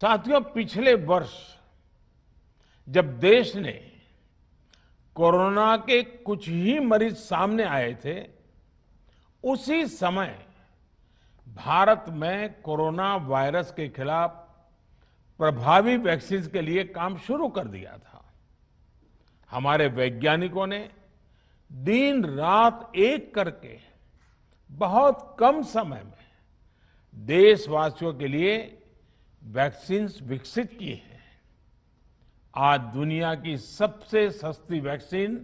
साथियों, पिछले वर्ष जब देश ने कोरोना के कुछ ही मरीज सामने आए थे, उसी समय भारत में कोरोना वायरस के खिलाफ प्रभावी वैक्सीन के लिए काम शुरू कर दिया था। हमारे वैज्ञानिकों ने दिन रात एक करके बहुत कम समय में देशवासियों के लिए वैक्सीन विकसित की है। आज दुनिया की सबसे सस्ती वैक्सीन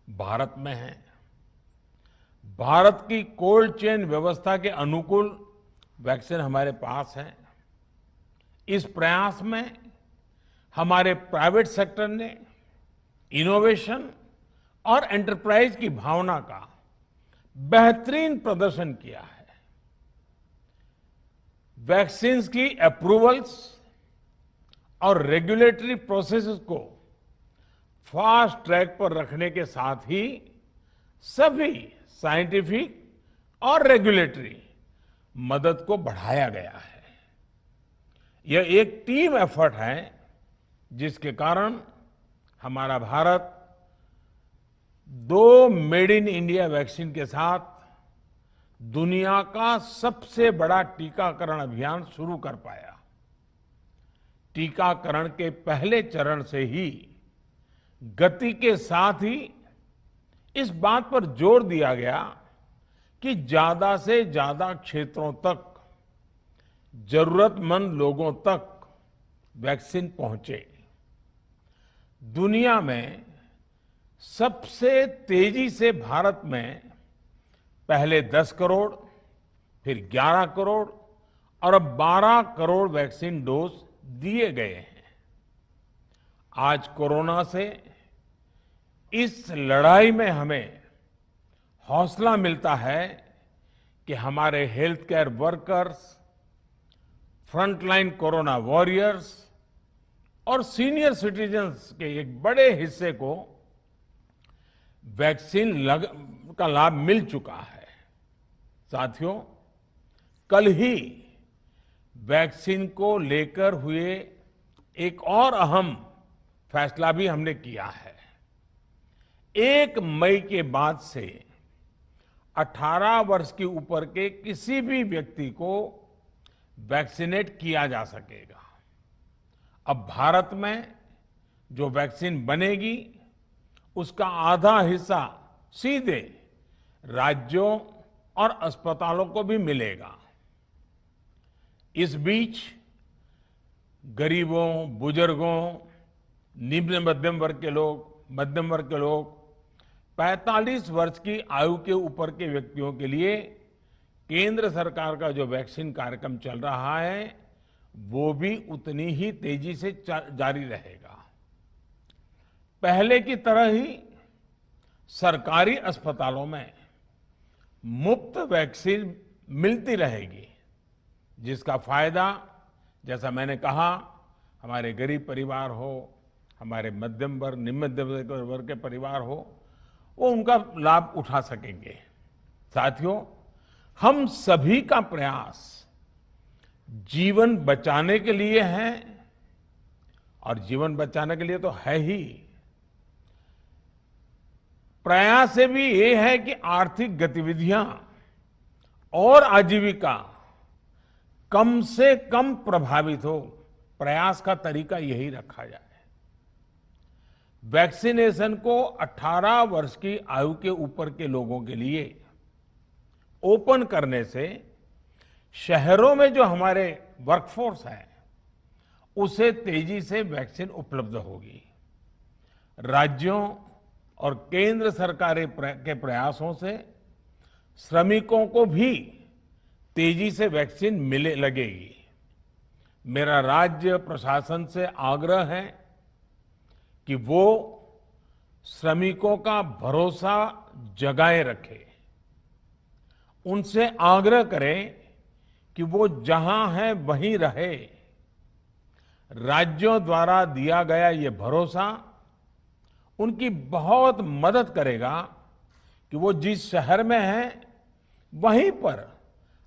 भारत में है। भारत की कोल्ड चेन व्यवस्था के अनुकूल वैक्सीन हमारे पास है। इस प्रयास में हमारे प्राइवेट सेक्टर ने इनोवेशन और एंटरप्राइज की भावना का बेहतरीन प्रदर्शन किया है। वैक्सीन्स की अप्रूवल्स और रेगुलेटरी प्रोसेसेस को फास्ट ट्रैक पर रखने के साथ ही सभी साइंटिफिक और रेगुलेटरी मदद को बढ़ाया गया है। यह एक टीम एफर्ट है, जिसके कारण हमारा Bharat 2 made in India vaccine के साथ दुनिया का सबसे बड़ा टीकाकरण अभियान शुरू कर पाया। टीकाकरण के पहले चरण से ही गति के साथ ही इस बात पर जोर दिया गया कि ज्यादा से ज्यादा क्षेत्रों तक, जरूरतमंद लोगों तक वैक्सीन पहुंचे। दुनिया में सबसे तेजी से भारत में पहले 10 करोड़, फिर 11 करोड़ और अब 12 करोड़ वैक्सीन डोज दिए गए हैं। आज कोरोना से इस लड़ाई में हमें हौसला मिलता है कि हमारे health care workers, frontline corona warriors और सीनियर सिटीजन्स के एक बड़े हिस्से को वैक्सीन का लाभ मिल चुका है। साथियों, कल ही वैक्सीन को लेकर हुए एक और अहम फैसला भी हमने किया है। 1 मई के बाद से 18 वर्ष के ऊपर के किसी भी व्यक्ति को वैक्सीनेट किया जा सकेगा। अब भारत में जो वैक्सीन बनेगी, उसका आधा हिस्सा सीधे राज्यों और अस्पतालों को भी मिलेगा। इस बीच गरीबों, बुजुर्गों, निम्न मध्यम वर्ग के लोग, 45 वर्ष की आयु के ऊपर के व्यक्तियों के लिए केंद्र सरकार का जो वैक्सीन कार्यक्रम चल रहा है, वो भी उतनी ही तेजी से जारी रहेगा। पहले की तरह ही सरकारी अस्पतालों में मुफ्त वैक्सीन मिलती रहेगी, जिसका फायदा, जैसा मैंने कहा, हमारे गरीब परिवार हो, हमारे मध्यम वर्ग, निम्न मध्यम वर्ग के परिवार हो, वो उनका लाभ उठा सकेंगे। साथियों, हम सभी का प्रयास जीवन बचाने के लिए है, और जीवन बचाने के लिए तो है ही। प्रयास से भी ये है कि आर्थिक गतिविधियां और आजीविका कम से कम प्रभावित हो। प्रयास का तरीका यही रखा जाए। वैक्सीनेशन को 18 वर्ष की आयु के ऊपर के लोगों के लिए ओपन करने से शहरों में जो हमारे वर्कफोर्स है, उसे तेजी से वैक्सीन उपलब्ध होगी। राज्यों और केंद्र सरकार के प्रयासों से श्रमिकों को भी तेजी से वैक्सीन मिले लगेगी। मेरा राज्य प्रशासन से आग्रह है कि वो श्रमिकों का भरोसा जगाए रखे। उनसे आग्रह करें कि वो जहां है वहीं रहे। राज्यों द्वारा दिया गया ये भरोसा उनकी बहुत मदद करेगा कि वो जिस शहर में हैं, वहीं पर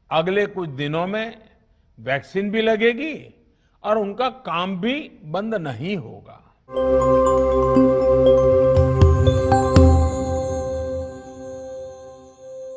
अगले कुछ दिनों में वैक्सीन भी लगेगी और उनका काम भी बंद नहीं होगा।